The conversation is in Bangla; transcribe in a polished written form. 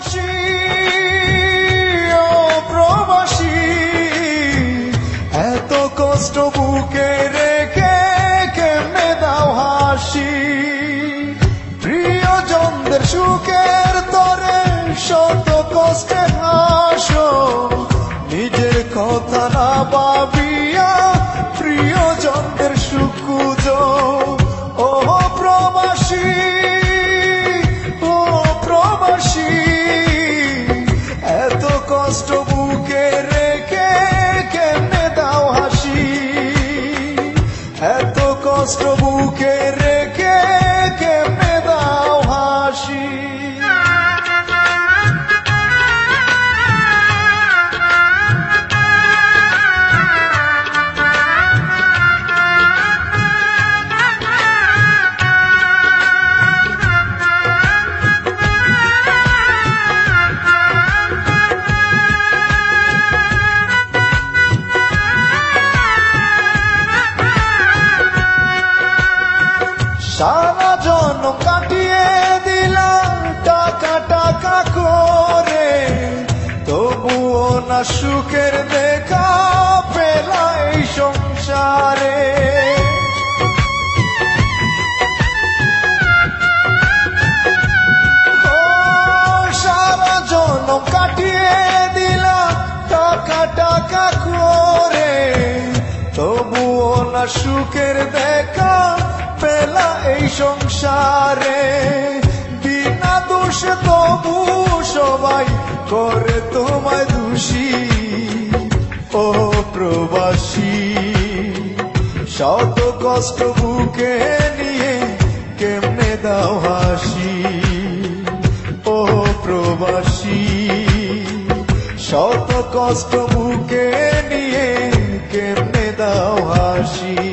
প্রবাসী ও প্রবাসী এত কষ্ট বুকে রেখে কেমনে দাও হাসি প্রিয়জনদের সুখের তরে শত কষ্টে হাসো নিজের কথা না ভাবিয়া প্রিয়জনদের সুখ খুঁজো ও প্রবাসী ও প্রবাসী এত কষ্ট বুকে রেখে কেমনে দাও হাসি এত কষ্ট বুকে রেখে কেমনে দাও হাসি সারা জন্ম কাটিয়ে দিলাম টাকা টাকা করে তবুও না সুখের দেখা পেলা এই সংসারে সারা জন্ম কাটিয়ে দিলাম টাকা টাকা করে তবুও না সুখের দেখা পেলা এই সংসারে বিনা দোষে তবু সবাই করে তোমায় দোষী ও প্রবাসী শত কষ্ট বুকে নিয়ে কেমনে দাও হাসি ও প্রবাসী শত কষ্ট বুকে নিয়ে কেমনে দাও হাসি